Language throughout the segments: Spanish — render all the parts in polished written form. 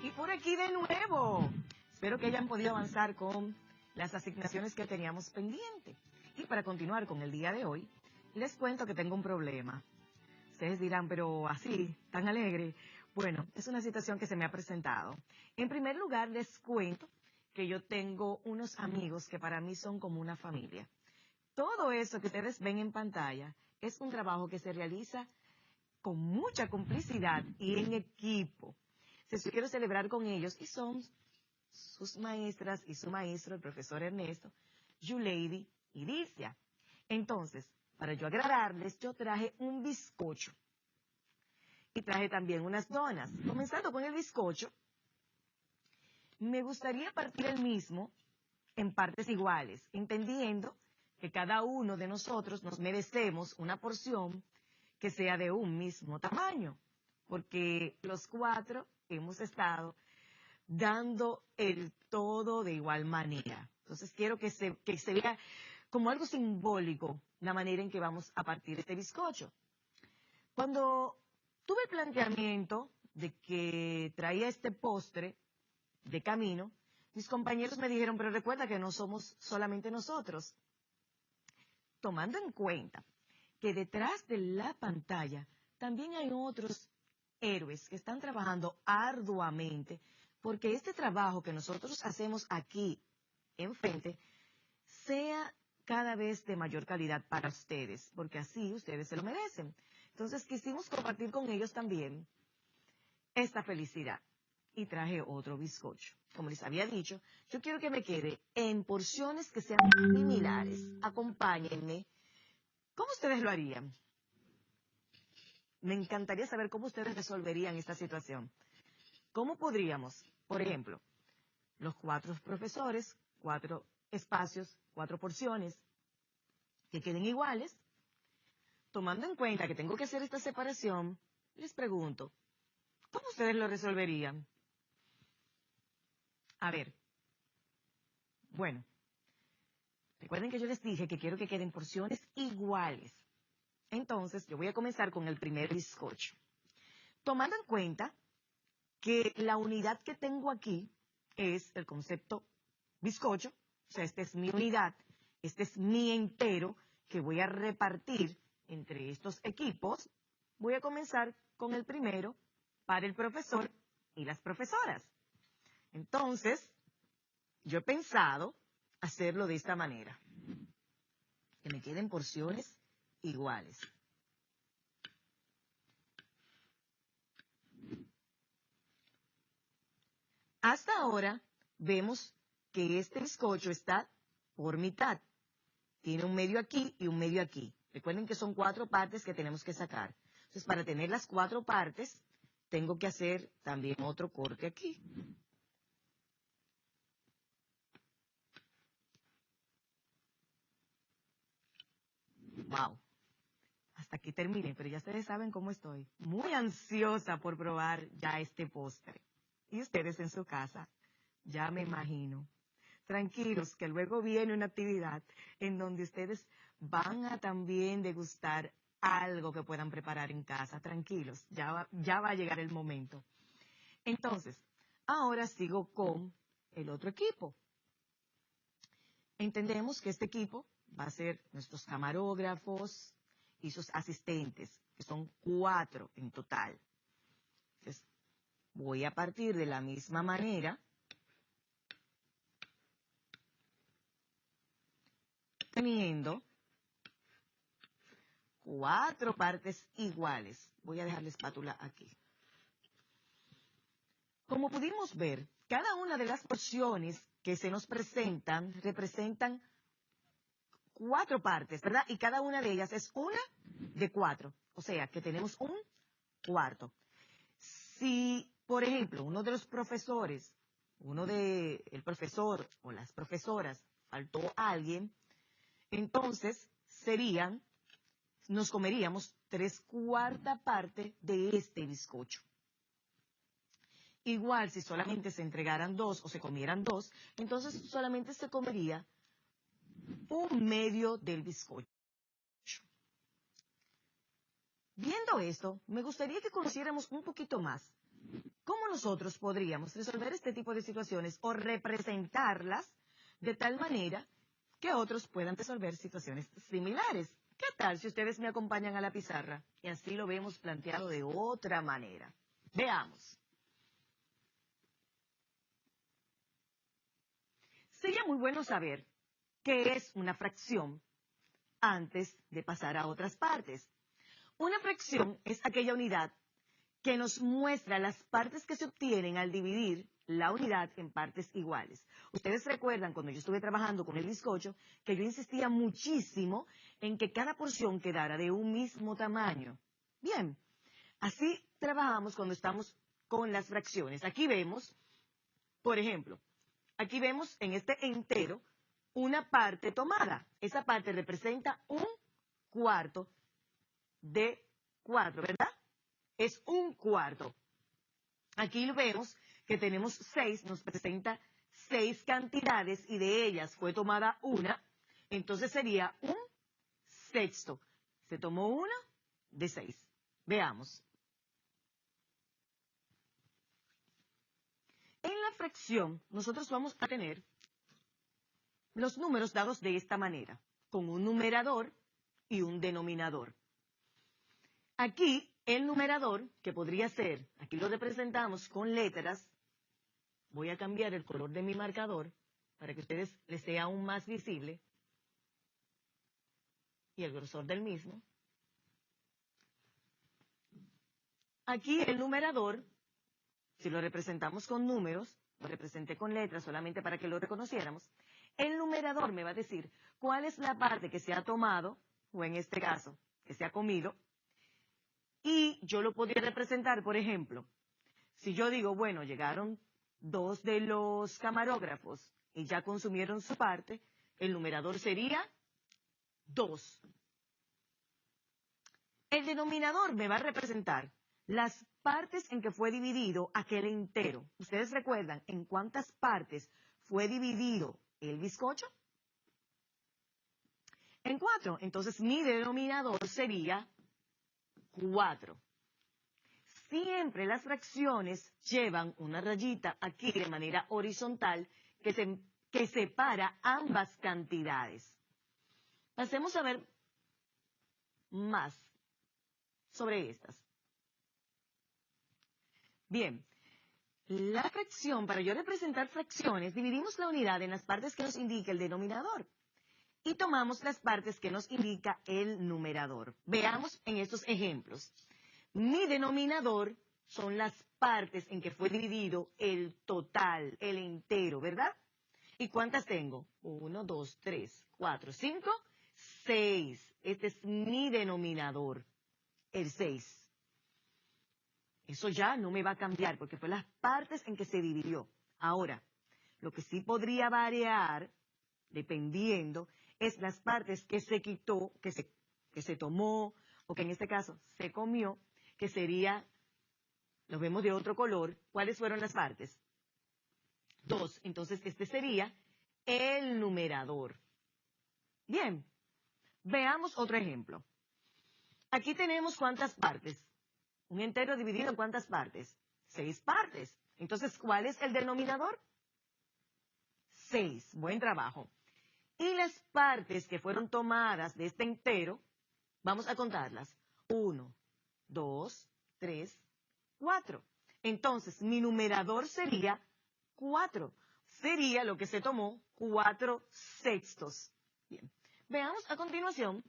Y por aquí de nuevo. Espero que hayan podido avanzar con las asignaciones que teníamos pendiente. Y para continuar con el día de hoy, les cuento que tengo un problema. Ustedes dirán, pero así, tan alegre. Bueno, es una situación que se me ha presentado. En primer lugar, les cuento que yo tengo unos amigos que para mí son como una familia. Todo eso que ustedes ven en pantalla es un trabajo que se realiza con mucha complicidad y en equipo. Yo quiero celebrar con ellos y son sus maestras y su maestro, el profesor Ernesto, Yuleidi y Dircia. Entonces, para yo agradarles, yo traje un bizcocho y traje también unas donas. Comenzando con el bizcocho, me gustaría partir el mismo en partes iguales, entendiendo que cada uno de nosotros nos merecemos una porción que sea de un mismo tamaño, porque los cuatro hemos estado dando el todo de igual manera. Entonces quiero que se vea como algo simbólico la manera en que vamos a partir este bizcocho. Cuando tuve el planteamiento de que traía este postre de camino, mis compañeros me dijeron, pero recuerda que no somos solamente nosotros. Tomando en cuenta que detrás de la pantalla también hay otros héroes que están trabajando arduamente porque este trabajo que nosotros hacemos aquí enfrente sea cada vez de mayor calidad para ustedes, porque así ustedes se lo merecen. Entonces quisimos compartir con ellos también esta felicidad y traje otro bizcocho. Como les había dicho, yo quiero que me quede en porciones que sean similares. Acompáñenme. ¿Cómo ustedes lo harían? Me encantaría saber cómo ustedes resolverían esta situación. ¿Cómo podríamos, por ejemplo, los 4 profesores, 4 espacios, 4 porciones que queden iguales? Tomando en cuenta que tengo que hacer esta separación, les pregunto, ¿cómo ustedes lo resolverían? A ver, bueno, recuerden que yo les dije que quiero que queden porciones iguales. Entonces, yo voy a comenzar con el primer bizcocho. Tomando en cuenta que la unidad que tengo aquí es el concepto bizcocho, o sea, esta es mi unidad, este es mi entero que voy a repartir entre estos equipos. Voy a comenzar con el primero para el profesor y las profesoras. Entonces, yo he pensado hacerlo de esta manera, que me queden porciones iguales. Hasta ahora vemos que este bizcocho está por mitad. Tiene un medio aquí y un medio aquí. Recuerden que son 4 partes que tenemos que sacar. Entonces, para tener las 4 partes, tengo que hacer también otro corte aquí. ¡Wow! Hasta aquí terminé, pero ya ustedes saben cómo estoy. Muy ansiosa por probar ya este postre. Y ustedes en su casa, ya me imagino. Tranquilos, que luego viene una actividad en donde ustedes van a también degustar algo que puedan preparar en casa. Tranquilos, ya va a llegar el momento. Entonces, ahora sigo con el otro equipo. Entendemos que este equipo va a ser nuestros camarógrafos y sus asistentes, que son 4 en total. Entonces, voy a partir de la misma manera, teniendo 4 partes iguales. Voy a dejar la espátula aquí. Como pudimos ver, cada una de las porciones que se nos presentan representan 4 partes, ¿verdad? Y cada una de ellas es una de 4. O sea, que tenemos un cuarto. Si, por ejemplo, el profesor o las profesoras, faltó alguien, entonces nos comeríamos 3/4 parte de este bizcocho. Igual, si solamente se entregaran 2 o se comieran 2, entonces solamente se comería un medio del bizcocho. Viendo esto, me gustaría que conociéramos un poquito más cómo nosotros podríamos resolver este tipo de situaciones o representarlas de tal manera que otros puedan resolver situaciones similares. ¿Qué tal si ustedes me acompañan a la pizarra y así lo vemos planteado de otra manera? Veamos. Sería muy bueno saber qué es una fracción antes de pasar a otras partes. Una fracción es aquella unidad que nos muestra las partes que se obtienen al dividir la unidad en partes iguales. Ustedes recuerdan cuando yo estuve trabajando con el bizcocho que yo insistía muchísimo en que cada porción quedara de un mismo tamaño. Bien, así trabajamos cuando estamos con las fracciones. Aquí vemos, por ejemplo, aquí vemos en este entero una parte tomada. Esa parte representa un cuarto de 4, ¿verdad? Es un cuarto. Aquí lo vemos que tenemos 6, nos presenta 6 cantidades y de ellas fue tomada una, entonces sería un sexto. Se tomó una de 6. Veamos. En la fracción, nosotros vamos a tener los números dados de esta manera, con un numerador y un denominador. Aquí, el numerador, que podría ser, aquí lo representamos con letras. Voy a cambiar el color de mi marcador para que a ustedes les sea aún más visible. Y el grosor del mismo. Aquí el numerador, si lo representamos con números, lo representé con letras solamente para que lo reconociéramos, el numerador me va a decir cuál es la parte que se ha tomado, o en este caso, que se ha comido, y yo lo podría representar, por ejemplo, si yo digo, bueno, llegaron 2 de los camarógrafos y ya consumieron su parte, el numerador sería 2. El denominador me va a representar las partes en que fue dividido aquel entero. ¿Ustedes recuerdan en cuántas partes fue dividido el bizcocho? En 4. Entonces mi denominador sería 4. Siempre las fracciones llevan una rayita aquí de manera horizontal que separa ambas cantidades. Pasemos a ver más sobre estas. Bien, la fracción, para yo representar fracciones, dividimos la unidad en las partes que nos indica el denominador y tomamos las partes que nos indica el numerador. Veamos en estos ejemplos. Mi denominador son las partes en que fue dividido el total, el entero, ¿verdad? ¿Y cuántas tengo? 1, 2, 3, 4, 5, 6. Este es mi denominador, el 6. Eso ya no me va a cambiar porque fue las partes en que se dividió. Ahora, lo que sí podría variar, dependiendo, es las partes que se quitó, que se tomó, o que en este caso se comió, que sería, lo vemos de otro color. ¿Cuáles fueron las partes? 2. Entonces, este sería el numerador. Bien, veamos otro ejemplo. Aquí tenemos ¿cuántas partes? Un entero dividido en ¿cuántas partes? 6 partes. Entonces, ¿cuál es el denominador? 6. Buen trabajo. Y las partes que fueron tomadas de este entero, vamos a contarlas. 1, 2, 3, 4. Entonces, mi numerador sería 4. Sería lo que se tomó 4 sextos. Bien. Veamos a continuación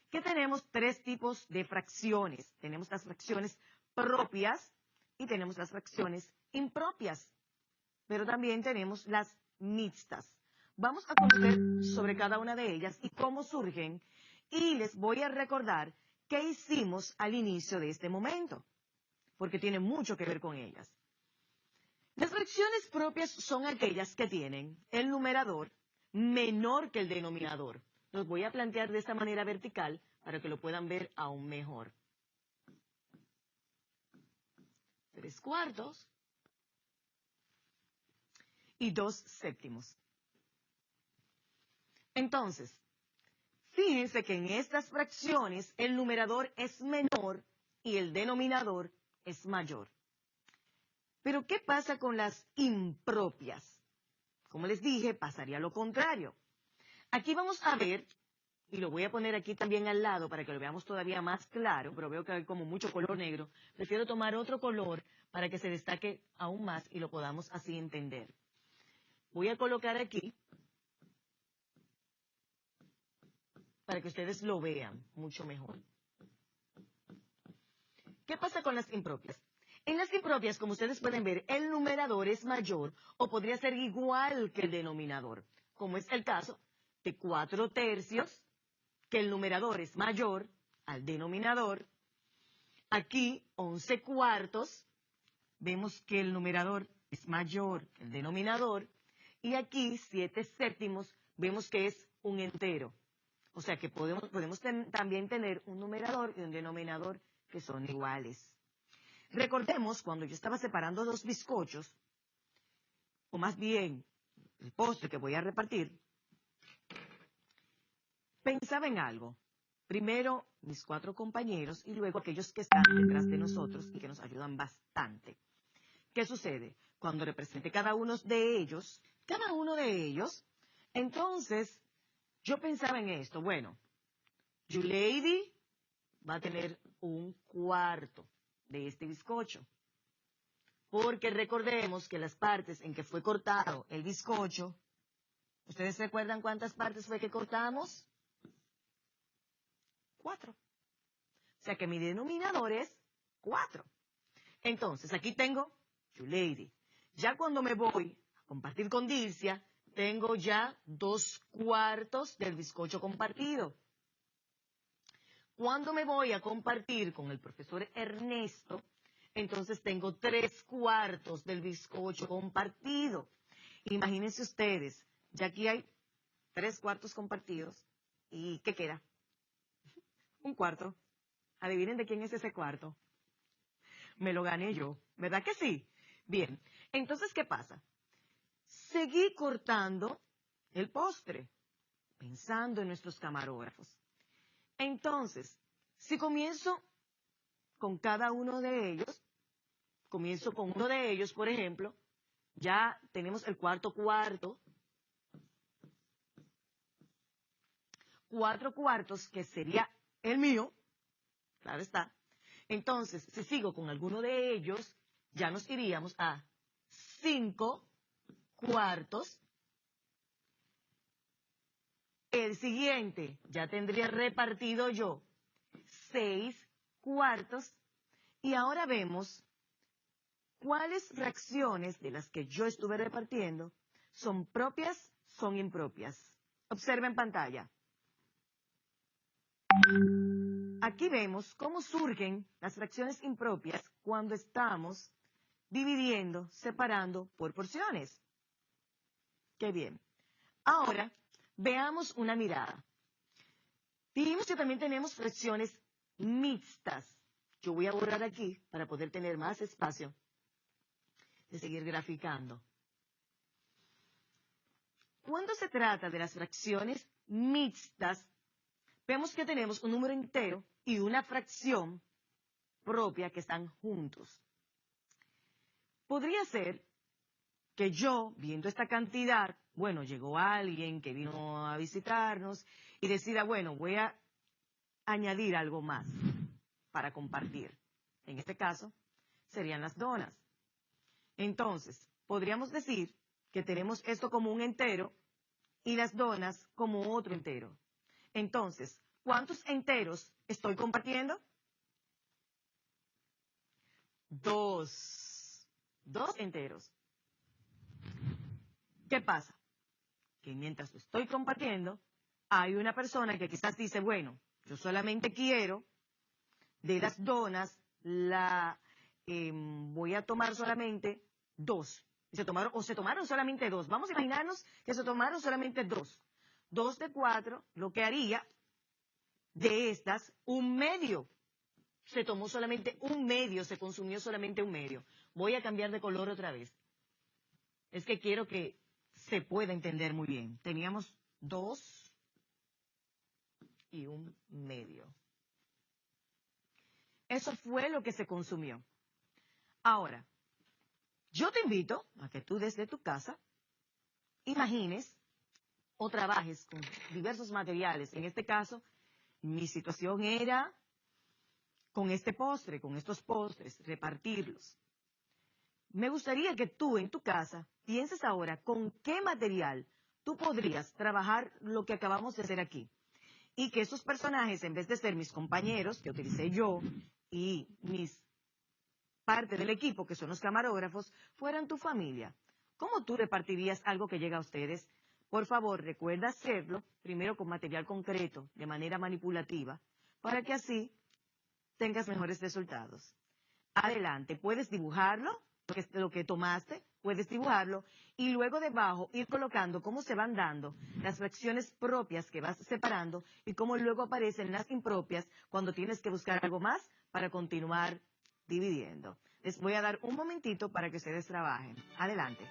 que tenemos 3 tipos de fracciones. Tenemos las fracciones propias y tenemos las fracciones impropias. Pero también tenemos las mixtas. Vamos a conocer sobre cada una de ellas y cómo surgen. Y les voy a recordar qué hicimos al inicio de este momento, porque tiene mucho que ver con ellas. Las fracciones propias son aquellas que tienen el numerador menor que el denominador. Los voy a plantear de esta manera vertical para que lo puedan ver aún mejor. 3 cuartos y 2 séptimos. Entonces, Fíjense que en estas fracciones el numerador es menor y el denominador es mayor. Pero ¿qué pasa con las impropias? Como les dije, pasaría lo contrario. Aquí vamos a ver, y lo voy a poner aquí también al lado para que lo veamos todavía más claro, pero veo que hay como mucho color negro. Prefiero tomar otro color para que se destaque aún más y lo podamos así entender. Voy a colocar aquí para que ustedes lo vean mucho mejor. ¿Qué pasa con las impropias? En las impropias, como ustedes pueden ver, el numerador es mayor o podría ser igual que el denominador, como es el caso de 4/3, que el numerador es mayor al denominador. Aquí 11/4, vemos que el numerador es mayor que el denominador. Y aquí 7/7, vemos que es un entero. O sea que podemos también tener un numerador y un denominador que son iguales. Recordemos cuando yo estaba separando los bizcochos, o más bien el postre que voy a repartir, pensaba en algo. Primero mis 4 compañeros y luego aquellos que están detrás de nosotros y que nos ayudan bastante. ¿Qué sucede? Cuando represente cada uno de ellos, entonces yo pensaba en esto. Bueno, Yulady va a tener 1/4 de este bizcocho. Porque recordemos que las partes en que fue cortado el bizcocho, ¿ustedes recuerdan cuántas partes fue que cortamos? 4. O sea que mi denominador es 4. Entonces, aquí tengo Yulady. Ya cuando me voy a compartir con Dilcia, tengo ya 2/4 del bizcocho compartido. Cuando me voy a compartir con el profesor Ernesto, entonces tengo 3/4 del bizcocho compartido. Imagínense ustedes, ya aquí hay 3/4 compartidos. ¿Y qué queda? 1/4. Adivinen de quién es ese cuarto. Me lo gané yo, ¿verdad que sí? Bien, entonces, ¿qué pasa? Seguí cortando el postre, pensando en nuestros camarógrafos. Entonces, si comienzo con cada uno de ellos, comienzo con uno de ellos, por ejemplo, ya tenemos el 4/4, 4/4, que sería el mío, claro está. Entonces, si sigo con alguno de ellos, ya nos iríamos a 5/4. El siguiente ya tendría repartido yo 6/4. Y ahora vemos cuáles fracciones de las que yo estuve repartiendo son propias, son impropias. Observen pantalla. Aquí vemos cómo surgen las fracciones impropias cuando estamos dividiendo, separando por porciones. Qué bien. Ahora, veamos una mirada. Dijimos que también tenemos fracciones mixtas. Yo voy a borrar aquí para poder tener más espacio de seguir graficando. Cuando se trata de las fracciones mixtas, vemos que tenemos un número entero y una fracción propia que están juntos. Podría ser que yo, viendo esta cantidad, bueno, llegó alguien que vino a visitarnos y decida, bueno, voy a añadir algo más para compartir. En este caso, serían las donas. Entonces, podríamos decir que tenemos esto como un entero y las donas como otro entero. Entonces, ¿cuántos enteros estoy compartiendo? 2. 2 enteros. ¿Qué pasa? Que mientras lo estoy compartiendo, hay una persona que quizás dice, bueno, yo solamente quiero de las donas, voy a tomar solamente 2. Se tomaron solamente 2. Vamos a imaginarnos que se tomaron solamente 2. 2 de 4, lo que haría de estas, 1/2. Se tomó solamente 1/2, se consumió solamente 1/2. Voy a cambiar de color otra vez. Es que quiero que se pueda entender muy bien. Teníamos 2 medio. Eso fue lo que se consumió. Ahora, yo te invito a que tú desde tu casa imagines o trabajes con diversos materiales. En este caso, mi situación era con este postre, con estos postres, repartirlos. Me gustaría que tú en tu casa pienses ahora con qué material tú podrías trabajar lo que acabamos de hacer aquí. Y que esos personajes, en vez de ser mis compañeros, que utilicé yo, y mis parte del equipo, que son los camarógrafos, fueran tu familia. ¿Cómo tú repartirías algo que llega a ustedes? Por favor, recuerda hacerlo primero con material concreto, de manera manipulativa, para que así tengas mejores resultados. Adelante, puedes dibujarlo, lo que tomaste, puedes dibujarlo, y luego debajo ir colocando cómo se van dando las fracciones propias que vas separando y cómo luego aparecen las impropias cuando tienes que buscar algo más para continuar dividiendo. Les voy a dar un momentito para que ustedes trabajen. Adelante.